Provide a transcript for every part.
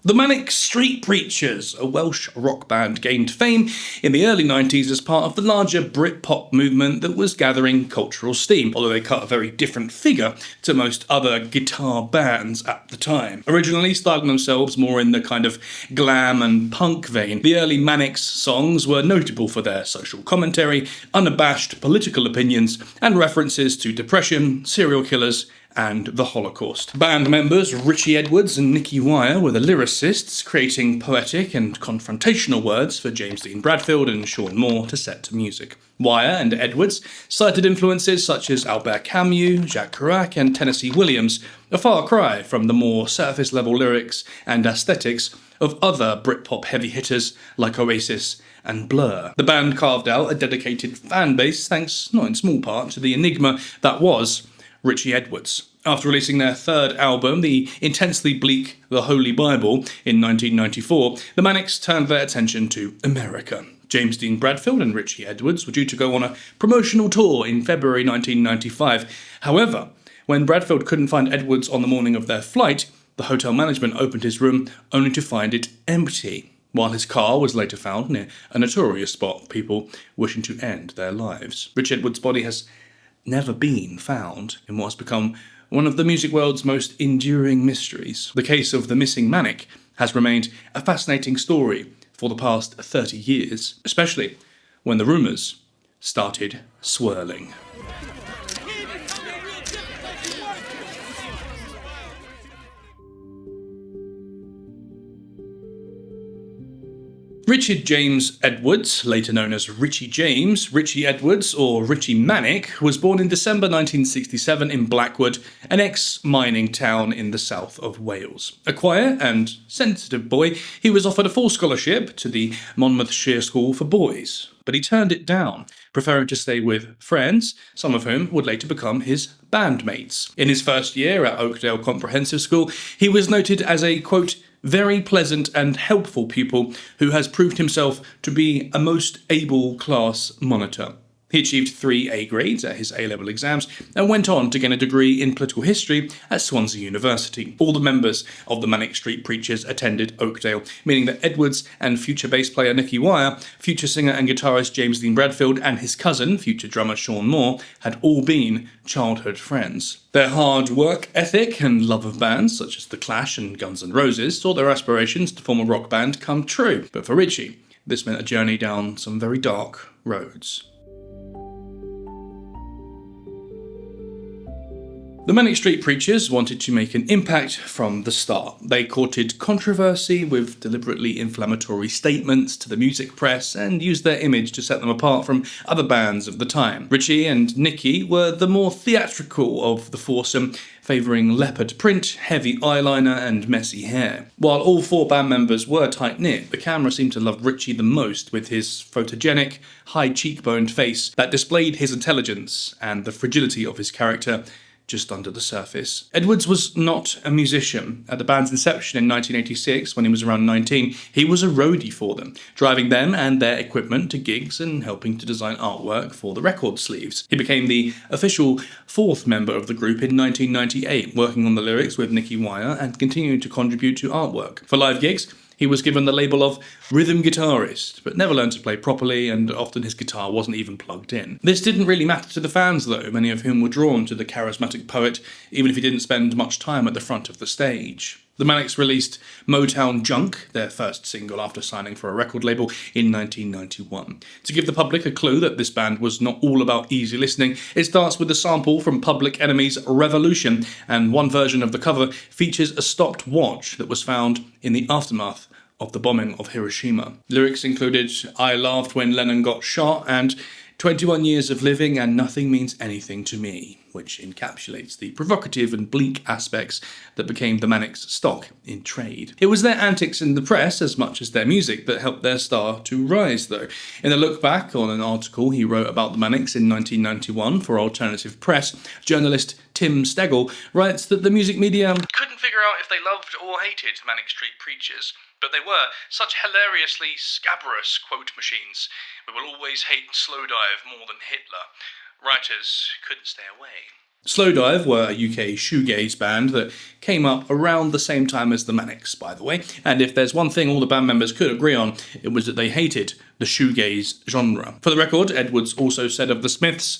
The Manic Street Preachers, a Welsh rock band, gained fame in the early 90s as part of the larger Britpop movement that was gathering cultural steam, although they cut a very different figure to most other guitar bands at the time. Originally styling themselves more in the kind of glam and punk vein, the early Manic's songs were notable for their social commentary, unabashed political opinions, and references to depression, serial killers, and the Holocaust. Band members Richey Edwards and Nicky Wire were the lyricists, creating poetic and confrontational words for James Dean Bradfield and Sean Moore to set to music. Wire and Edwards cited influences such as Albert Camus, Jacques Kerouac, and Tennessee Williams, a far cry from the more surface-level lyrics and aesthetics of other Britpop heavy hitters like Oasis and Blur. The band carved out a dedicated fan base thanks, not in small part, to the enigma that was Richey Edwards. After releasing their third album, the intensely bleak The Holy Bible, in 1994, the Manics turned their attention to America. James Dean Bradfield and Richey Edwards were due to go on a promotional tour in February 1995. However, when Bradfield couldn't find Edwards on the morning of their flight, the hotel management opened his room only to find it empty, while his car was later found near a notorious spot for people wishing to end their lives. Richey Edwards' body has never been found in what has become one of the music world's most enduring mysteries. The case of the missing Manic has remained a fascinating story for the past 30 years, especially when the rumours started swirling. Richard James Edwards, later known as Richey James, Richey Edwards, or Richey Manic, was born in December 1967 in Blackwood, an ex-mining town in the south of Wales. A quiet and sensitive boy, he was offered a full scholarship to the Monmouthshire School for Boys, but he turned it down, preferring to stay with friends, some of whom would later become his bandmates. In his first year at Oakdale Comprehensive School, he was noted as a, quote, very pleasant and helpful pupil who has proved himself to be a most able class monitor. He achieved 3 A grades at his A-level exams and went on to gain a degree in political history at Swansea University. All the members of the Manic Street Preachers attended Oakdale, meaning that Edwards and future bass player Nicky Wire, future singer and guitarist James Dean Bradfield, and his cousin, future drummer Sean Moore, had all been childhood friends. Their hard work ethic and love of bands such as The Clash and Guns N' Roses saw their aspirations to form a rock band come true. But for Richey, this meant a journey down some very dark roads. The Manic Street Preachers wanted to make an impact from the start. They courted controversy with deliberately inflammatory statements to the music press and used their image to set them apart from other bands of the time. Richey and Nicky were the more theatrical of the foursome, favouring leopard print, heavy eyeliner and messy hair. While all 4 band members were tight-knit, the camera seemed to love Richey the most, with his photogenic, high cheekboned face that displayed his intelligence and the fragility of his character just under the surface. Edwards was not a musician. At the band's inception in 1986, when he was around 19, he was a roadie for them, driving them and their equipment to gigs and helping to design artwork for the record sleeves. He became the official 4th member of the group in 1998, working on the lyrics with Nicky Wire and continuing to contribute to artwork. For live gigs, he was given the label of rhythm guitarist, but never learned to play properly, and often his guitar wasn't even plugged in. This didn't really matter to the fans, though, many of whom were drawn to the charismatic poet, even if he didn't spend much time at the front of the stage. The Manics released Motown Junk, their first single after signing for a record label, in 1991. To give the public a clue that this band was not all about easy listening, it starts with a sample from Public Enemy's Revolution, and one version of the cover features a stopped watch that was found in the aftermath of the bombing of Hiroshima. Lyrics included "I laughed when Lennon got shot" and 21 years of living and nothing means anything to me, which encapsulates the provocative and bleak aspects that became the Manics' stock in trade. It was their antics in the press as much as their music that helped their star to rise, though. In a look back on an article he wrote about the Manics in 1991 for Alternative Press, journalist Tim Stegall writes that the music media couldn't figure out if they loved or hated Manic Street Preachers, but they were such hilariously scabrous quote machines. We will always hate Slowdive more than Hitler. Writers couldn't stay away. Slowdive were a UK shoegaze band that came up around the same time as the Manics, by the way, and if there's one thing all the band members could agree on, it was that they hated the shoegaze genre. For the record, Edwards also said of the Smiths,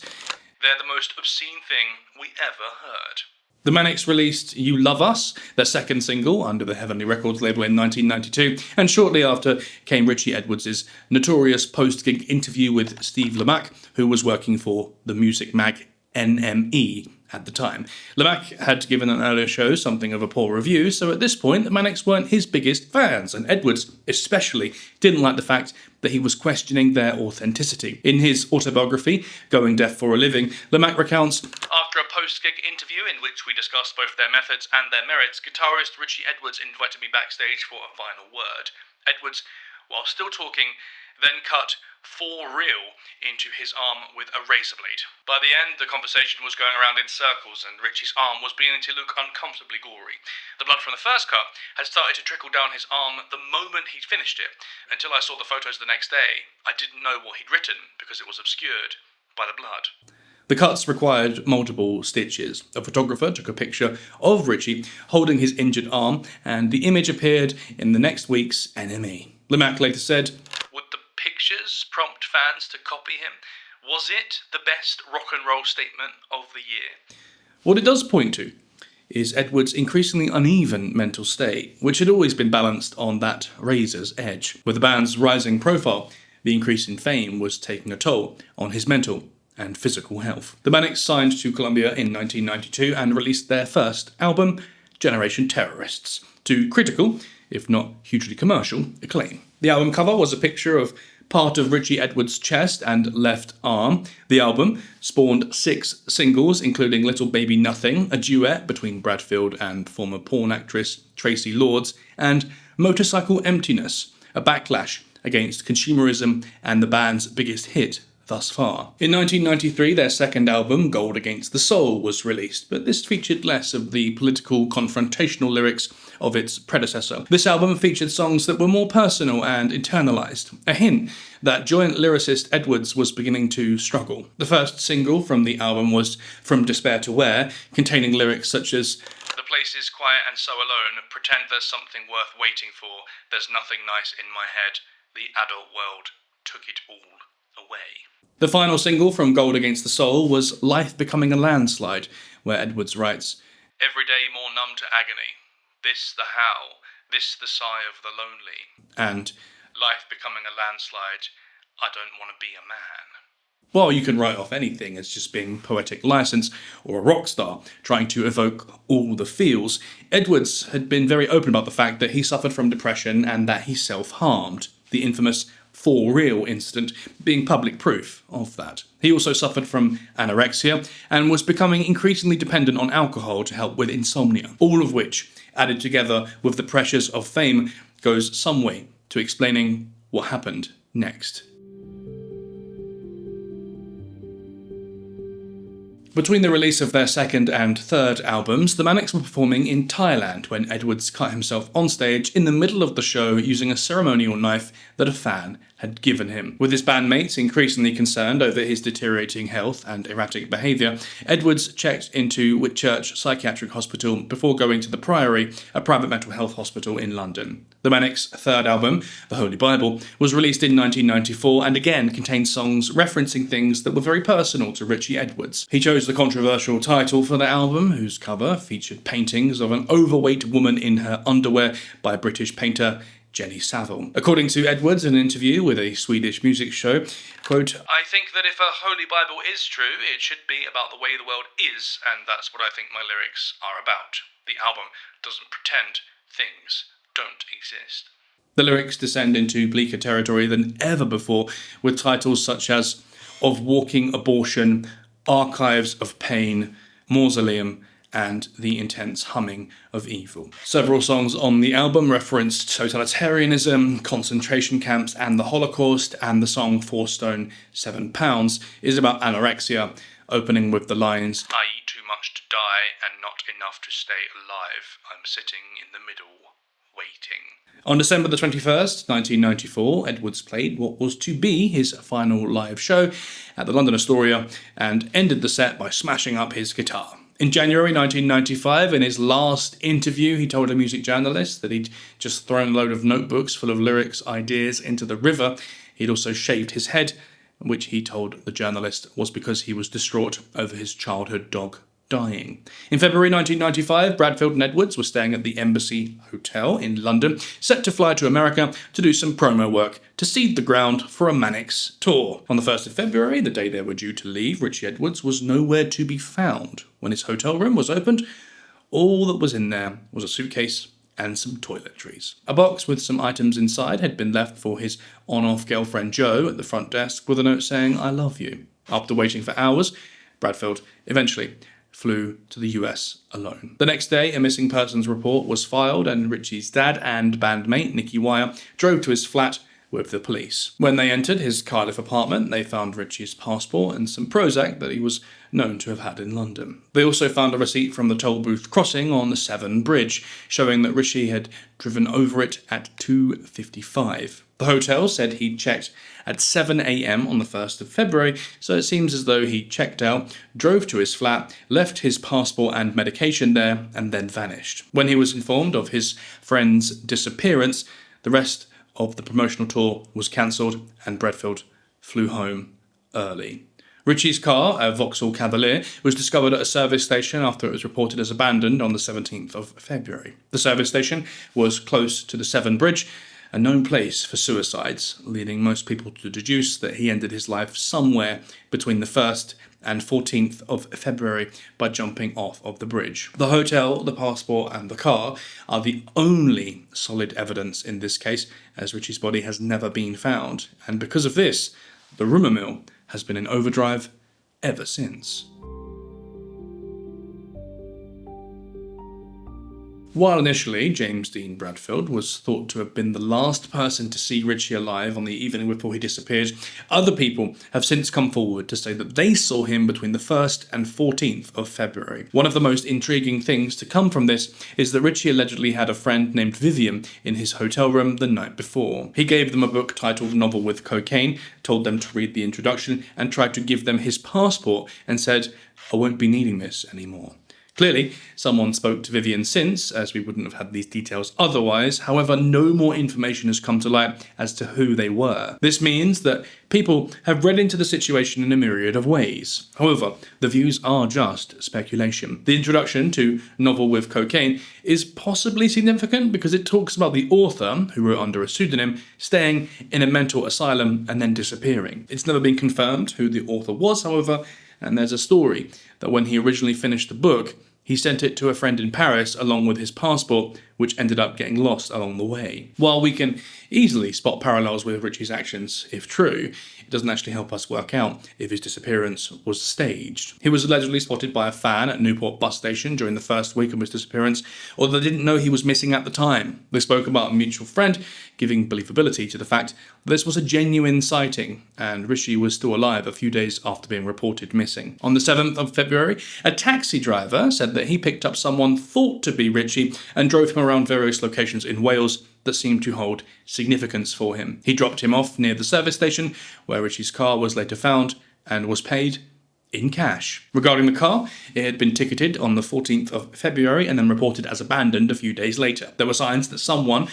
"They're the most obscene thing we ever heard." The Manics released You Love Us, their second single, under the Heavenly Records label in 1992, and shortly after came Richey Edwards' notorious post-gig interview with Steve Lamacq, who was working for the music mag NME at the time. Lamacq had given an earlier show something of a poor review, so at this point the Manics weren't his biggest fans, and Edwards especially didn't like the fact that he was questioning their authenticity. In his autobiography, Going Deaf for a Living, Lamacq recounts, "After a post-gig interview in which we discussed both their methods and their merits, guitarist Richey Edwards invited me backstage for a final word. Edwards, while still talking, then cut 'for real' into his arm with a razor blade. By the end, the conversation was going around in circles and Richie's arm was beginning to look uncomfortably gory. The blood from the first cut had started to trickle down his arm the moment he'd finished it. Until I saw the photos the next day, I didn't know what he'd written because it was obscured by the blood." The cuts required multiple stitches. A photographer took a picture of Richey holding his injured arm, and the image appeared in the next week's NME. Lamacq later said, "Would the pictures prompt fans to copy him? Was it the best rock and roll statement of the year?" What it does point to is Edwards' increasingly uneven mental state, which had always been balanced on that razor's edge. With the band's rising profile, the increase in fame was taking a toll on his mental and physical health. The Manics signed to Columbia in 1992 and released their first album, Generation Terrorists, to critical, if not hugely commercial, acclaim. The album cover was a picture of part of Richey Edwards' chest and left arm. The album spawned 6 singles, including Little Baby Nothing, a duet between Bradfield and former porn actress Tracy Lords, and Motorcycle Emptiness, a backlash against consumerism and the band's biggest hit thus far. In 1993, their second album, Gold Against the Soul, was released, but this featured less of the political, confrontational lyrics of its predecessor. This album featured songs that were more personal and internalized, a hint that joint lyricist Edwards was beginning to struggle. The first single from the album was From Despair to Where, containing lyrics such as, "The place is quiet and so alone, pretend there's something worth waiting for, there's nothing nice in my head, the adult world took it all away." The final single from Gold Against the Soul was Life Becoming a Landslide, where Edwards writes, "Every day more numb to agony, this the howl, this the sigh of the lonely, and life becoming a landslide, I don't want to be a man." While you can write off anything as just being poetic license or a rock star trying to evoke all the feels, Edwards had been very open about the fact that he suffered from depression and that he self-harmed, the infamous For Real incident being public proof of that. He also suffered from anorexia and was becoming increasingly dependent on alcohol to help with insomnia, all of which, added together with the pressures of fame, goes some way to explaining what happened next. Between the release of their second and third albums, the Manics were performing in Thailand when Edwards cut himself on stage in the middle of the show using a ceremonial knife that a fan had given him. With his bandmates increasingly concerned over his deteriorating health and erratic behaviour, Edwards checked into Whitchurch Psychiatric Hospital before going to the Priory, a private mental health hospital in London. The Manics' third album, The Holy Bible, was released in 1994 and again contained songs referencing things that were very personal to Richey Edwards. He chose the controversial title for the album, whose cover featured paintings of an overweight woman in her underwear by British painter Jenny Saville. According to Edwards in an interview with a Swedish music show, quote, "I think that if a Holy Bible is true, it should be about the way the world is, and that's what I think my lyrics are about. The album doesn't pretend things don't exist." The lyrics descend into bleaker territory than ever before, with titles such as Of Walking Abortion, Archives of Pain, Mausoleum, and The Intense Humming of Evil. Several songs on the album referenced totalitarianism, concentration camps, and the Holocaust, and the song 4 Stone 7 Pounds is about anorexia, opening with the lines, "I eat too much to die and not enough to stay alive. I'm sitting in the middle, waiting." On December the 21st, 1994, Edwards played what was to be his final live show at the London Astoria and ended the set by smashing up his guitar. In January 1995, in his last interview, he told a music journalist that he'd just thrown a load of notebooks full of lyrics ideas into the river. He'd also shaved his head, which he told the journalist was because he was distraught over his childhood dog dying. In February 1995, Bradfield and Edwards were staying at the Embassy Hotel in London, set to fly to America to do some promo work to seed the ground for a Manic's tour. On the 1st of February, the day they were due to leave, Richey Edwards was nowhere to be found. When his hotel room was opened, all that was in there was a suitcase and some toiletries. A box with some items inside had been left for his on-off girlfriend Jo at the front desk with a note saying, "I love you." After waiting for hours, Bradfield eventually flew to the US alone. The next day, a missing persons report was filed and Richey's dad and bandmate, Nicky Wire, drove to his flat with the police. When they entered his Cardiff apartment, they found Richey's passport and some Prozac that he was known to have had in London. They also found a receipt from the toll booth crossing on the Severn Bridge, showing that Richey had driven over it at 2:55. The hotel said he'd checked at 7 a.m. on the 1st of February, so it seems as though he checked out, drove to his flat, left his passport and medication there, and then vanished. When he was informed of his friend's disappearance, the rest of the promotional tour was cancelled and Bradfield flew home early. Richey's car, a Vauxhall Cavalier, was discovered at a service station after it was reported as abandoned on the 17th of February. The service station was close to the Severn Bridge, a known place for suicides, leading most people to deduce that he ended his life somewhere between the 1st and 14th of February by jumping off of the bridge. The hotel, the passport and the car are the only solid evidence in this case, as Richey's body has never been found, and because of this, the rumour mill has been in overdrive ever since. While initially James Dean Bradfield was thought to have been the last person to see Richey alive on the evening before he disappeared, other people have since come forward to say that they saw him between the 1st and 14th of February. One of the most intriguing things to come from this is that Richey allegedly had a friend named Vivian in his hotel room the night before. He gave them a book titled Novel with Cocaine, told them to read the introduction, and tried to give them his passport and said, "I won't be needing this anymore." Clearly, someone spoke to Vivian since, as we wouldn't have had these details otherwise. However, no more information has come to light as to who they were. This means that people have read into the situation in a myriad of ways. However, the views are just speculation. The introduction to Novel with Cocaine is possibly significant because it talks about the author, who wrote under a pseudonym, staying in a mental asylum and then disappearing. It's never been confirmed who the author was, however, and there's a story that when he originally finished the book, he sent it to a friend in Paris along with his passport, which ended up getting lost along the way. While we can easily spot parallels with Richey's actions, if true, it doesn't actually help us work out if his disappearance was staged. He was allegedly spotted by a fan at Newport bus station during the first week of his disappearance, although they didn't know he was missing at the time. They spoke about a mutual friend, giving believability to the fact that this was a genuine sighting, and Richey was still alive a few days after being reported missing. On the 7th of February, a taxi driver said that he picked up someone thought to be Richey and drove him around various locations in Wales that seemed to hold significance for him. He dropped him off near the service station, where Richey's car was later found, and was paid in cash. Regarding the car, it had been ticketed on the 14th of February and then reported as abandoned a few days later. There were signs that someone,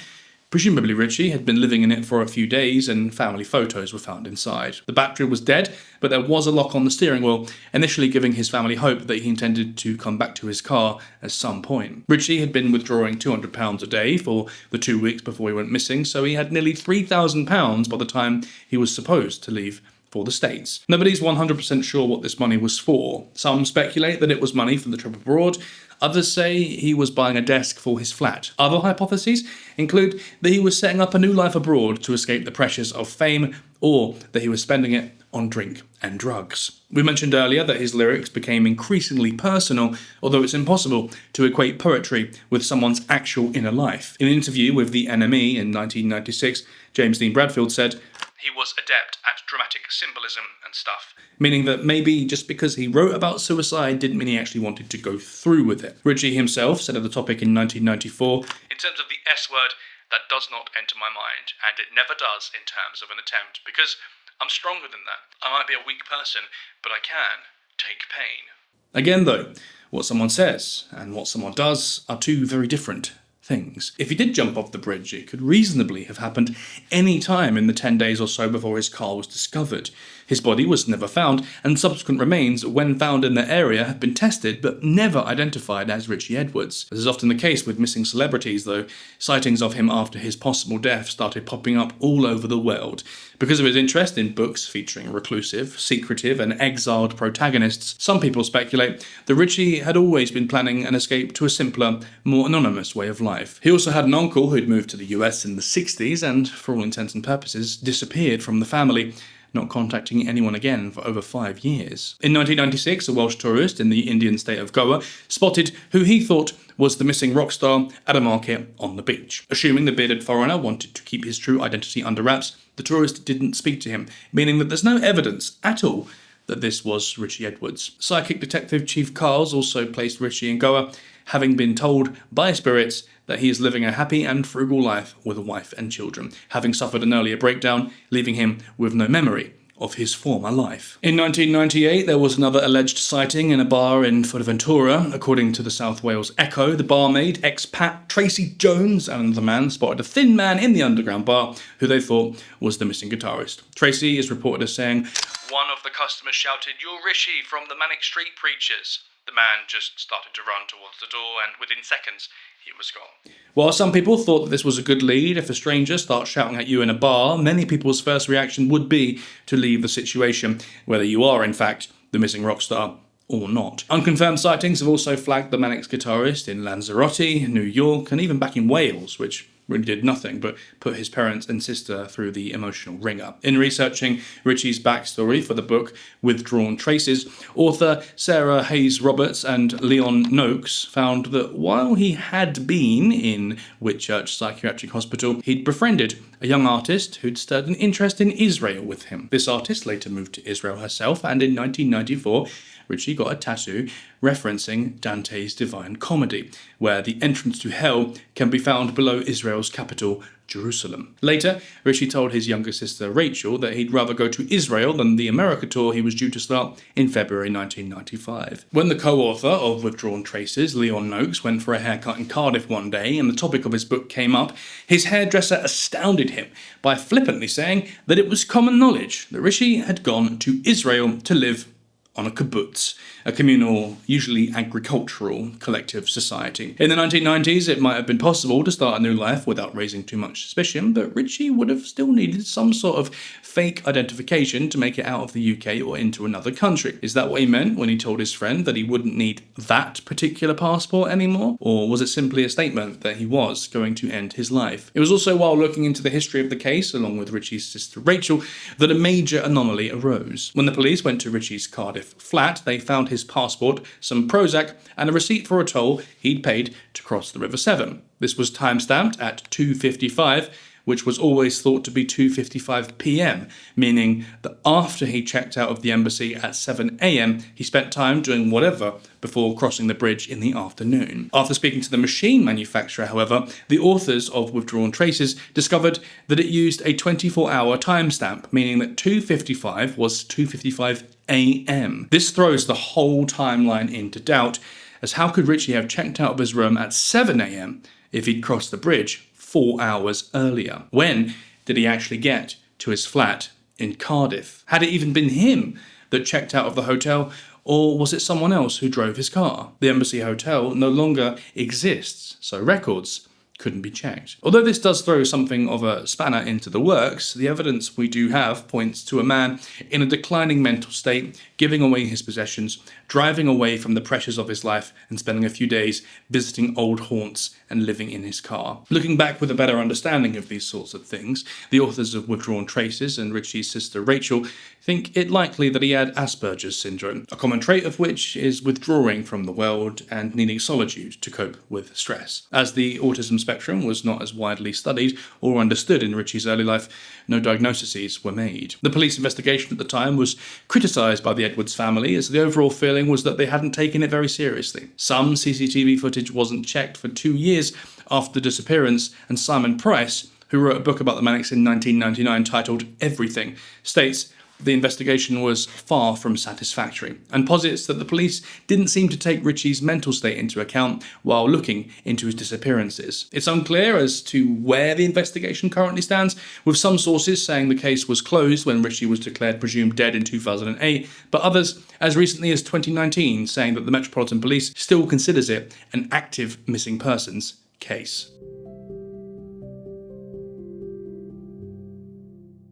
presumably Richey, had been living in it for a few days, and family photos were found inside. The battery was dead, but there was a lock on the steering wheel, initially giving his family hope that he intended to come back to his car at some point. Richey had been withdrawing £200 a day for the 2 weeks before he went missing, so he had nearly £3,000 by the time he was supposed to leave for the States. Nobody's 100% sure what this money was for. Some speculate that it was money for the trip abroad. Others say he was buying a desk for his flat. Other hypotheses include that he was setting up a new life abroad to escape the pressures of fame, or that he was spending it on drink and drugs. We mentioned earlier that his lyrics became increasingly personal, although it's impossible to equate poetry with someone's actual inner life. In an interview with the NME in 1996, James Dean Bradfield said, "He was adept at dramatic symbolism and stuff," meaning that maybe just because he wrote about suicide didn't mean he actually wanted to go through with it. Richey himself said of the topic in 1994, "In terms of the S word, That does not enter my mind, and it never does in terms of an attempt, because I'm stronger than that. I might be a weak person, but I can take pain. Again, though, what someone says and what someone does are two very different things. If he did jump off the bridge, it could reasonably have happened any time in the 10 days or so before his car was discovered. His body was never found, and subsequent remains, when found in the area, have been tested but never identified as Richey Edwards. This is often the case with missing celebrities, though. Sightings of him after his possible death started popping up all over the world. Because of his interest in books featuring reclusive, secretive, and exiled protagonists, some people speculate that Richey had always been planning an escape to a simpler, more anonymous way of life. He also had an uncle who'd moved to the US in the 60s and, for all intents and purposes, disappeared from the family, not contacting anyone again for over 5 years. In 1996, a Welsh tourist in the Indian state of Goa spotted who he thought was the missing rock star at a market on the beach. Assuming the bearded foreigner wanted to keep his true identity under wraps, the tourist didn't speak to him, meaning that there's no evidence at all that this was Richey Edwards. Psychic Detective Chief Carls also placed Richey in Goa, having been told by spirits that he is living a happy and frugal life with a wife and children, having suffered an earlier breakdown, leaving him with no memory of his former life. In 1998, there was another alleged sighting in a bar in Fuerteventura. According to the South Wales Echo, the barmaid, expat Tracy Jones, and the man spotted a thin man in the underground bar who they thought was the missing guitarist. Tracy is reported as saying, "One of the customers shouted, 'You're Richey from the Manic Street Preachers.' The man just started to run towards the door, and within seconds, he was gone." While some people thought that this was a good lead, if a stranger starts shouting at you in a bar, many people's first reaction would be to leave the situation, whether you are, in fact, the missing rock star or not. Unconfirmed sightings have also flagged the Manic's guitarist in Lanzarote, New York, and even back in Wales, which really did nothing but put his parents and sister through the emotional ringer. In researching Richey's backstory for the book Withdrawn Traces, author Sarah Hayes Roberts and Leon Noakes found that while he had been in Whitchurch Psychiatric Hospital, he'd befriended a young artist who'd stirred an interest in Israel with him. This artist later moved to Israel herself, and in 1994, Richey got a tattoo referencing Dante's Divine Comedy, where the entrance to hell can be found below Israel's capital, Jerusalem. Later, Richey told his younger sister Rachel that he'd rather go to Israel than the America tour he was due to start in February 1995. When the co-author of Withdrawn Traces, Leon Noakes, went for a haircut in Cardiff one day and the topic of his book came up, his hairdresser astounded him by flippantly saying that it was common knowledge that Richey had gone to Israel to live on a kibbutz, a communal, usually agricultural, collective society. In the 1990s, it might have been possible to start a new life without raising too much suspicion, but Richey would have still needed some sort of fake identification to make it out of the UK or into another country. Is that what he meant when he told his friend that he wouldn't need that particular passport anymore? Or was it simply a statement that he was going to end his life? It was also while looking into the history of the case, along with Richey's sister Rachel, that a major anomaly arose. When the police went to Richey's Cardiff flat, they found his passport, some Prozac, and a receipt for a toll he'd paid to cross the River Severn. This was time-stamped at 2:55, which was always thought to be 2:55 p.m, meaning that after he checked out of the embassy at 7 a.m, he spent time doing whatever before crossing the bridge in the afternoon. After speaking to the machine manufacturer, however, the authors of Withdrawn Traces discovered that it used a 24-hour timestamp, meaning that 2:55 was 2:55 a.m. This throws the whole timeline into doubt, as how could Richey have checked out of his room at 7 a.m. if he'd crossed the bridge 4 hours earlier? When did he actually get to his flat in Cardiff? Had it even been him that checked out of the hotel, or was it someone else who drove his car? The Embassy Hotel no longer exists, so records couldn't be checked. Although this does throw something of a spanner into the works, the evidence we do have points to a man in a declining mental state, giving away his possessions, driving away from the pressures of his life, and spending a few days visiting old haunts and living in his car. Looking back with a better understanding of these sorts of things, the authors of Withdrawn Traces and Richey's sister Rachel think it likely that he had Asperger's syndrome, a common trait of which is withdrawing from the world and needing solitude to cope with stress. As the autism spectrum was not as widely studied or understood in Richey's early life, no diagnoses were made. The police investigation at the time was criticised by the Edwards family, as the overall feeling was that they hadn't taken it very seriously. Some CCTV footage wasn't checked for 2 years after the disappearance, and Simon Price, who wrote a book about the Manics in 1999 titled Everything, states the investigation was far from satisfactory, and posits that the police didn't seem to take Richey's mental state into account while looking into his disappearances. It's unclear as to where the investigation currently stands, with some sources saying the case was closed when Richey was declared presumed dead in 2008, but others, as recently as 2019, saying that the Metropolitan Police still considers it an active missing persons case.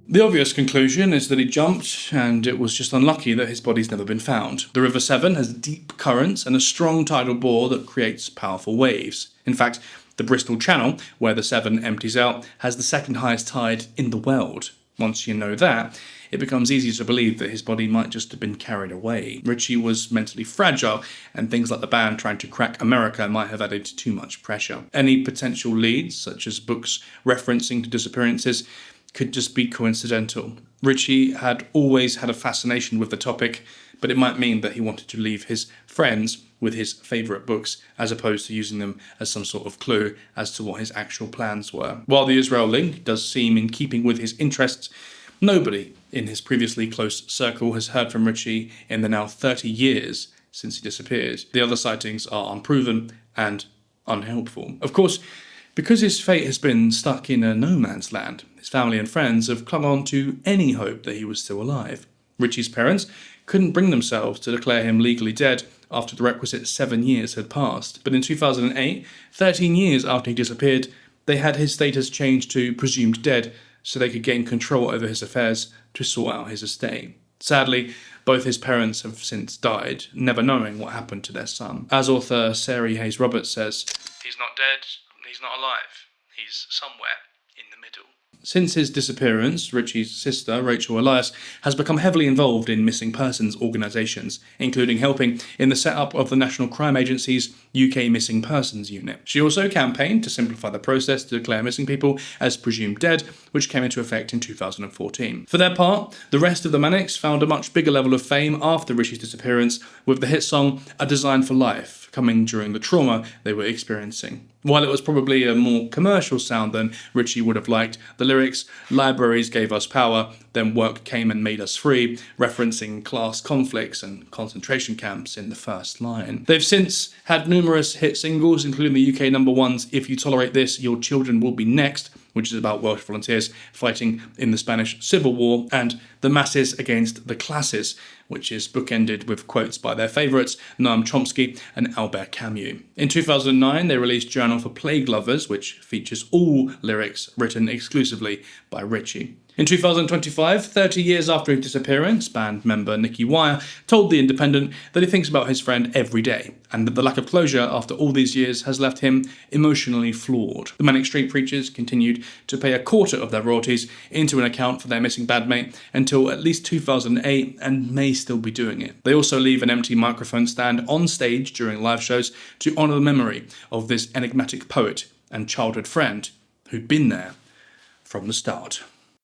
The obvious conclusion is that he jumped, and it was just unlucky that his body's never been found. The River Severn has deep currents and a strong tidal bore that creates powerful waves. In fact, the Bristol Channel, where the Severn empties out, has the second highest tide in the world. Once you know that, it becomes easier to believe that his body might just have been carried away. Richey was mentally fragile, and things like the band trying to crack America might have added too much pressure. Any potential leads, such as books referencing to disappearances, could just be coincidental. Richey had always had a fascination with the topic, but it might mean that he wanted to leave his friends with his favourite books, as opposed to using them as some sort of clue as to what his actual plans were. While the Israel link does seem in keeping with his interests, nobody in his previously close circle has heard from Richey in the now 30 years since he disappeared. The other sightings are unproven and unhelpful. Of course, because his fate has been stuck in a no man's land, his family and friends have clung on to any hope that he was still alive. Richey's parents couldn't bring themselves to declare him legally dead after the requisite 7 years had passed, but in 2008, 13 years after he disappeared, they had his status changed to presumed dead so they could gain control over his affairs to sort out his estate. Sadly, both his parents have since died, never knowing what happened to their son. As author Sarah Hayes Roberts says, "He's not dead. He's not alive. He's somewhere in the middle." Since his disappearance, Richey's sister, Rachel Elias, has become heavily involved in missing persons organisations, including helping in the setup of the National Crime Agency's UK Missing Persons Unit. She also campaigned to simplify the process to declare missing people as presumed dead, which came into effect in 2014. For their part, the rest of the Manics found a much bigger level of fame after Richey's disappearance, with the hit song A Design for Life coming during the trauma they were experiencing. While it was probably a more commercial sound than Richey would have liked, the lyrics, "Libraries gave us power, then work came and made us free," referencing class conflicts and concentration camps in the first line. They've since had numerous hit singles, including the UK #1's If You Tolerate This, Your Children Will Be Next, which is about Welsh volunteers fighting in the Spanish Civil War, and The Masses Against the Classes, which is bookended with quotes by their favourites, Noam Chomsky and Albert Camus. In 2009, they released Journal for Plague Lovers, which features all lyrics written exclusively by Richey. In 2025, 30 years after his disappearance, band member Nicky Wire told The Independent that he thinks about his friend every day, and that the lack of closure after all these years has left him emotionally flawed. The Manic Street Preachers continued to pay a quarter of their royalties into an account for their missing bandmate until at least 2008, and may still be doing it. They also leave an empty microphone stand on stage during live shows to honour the memory of this enigmatic poet and childhood friend who'd been there from the start.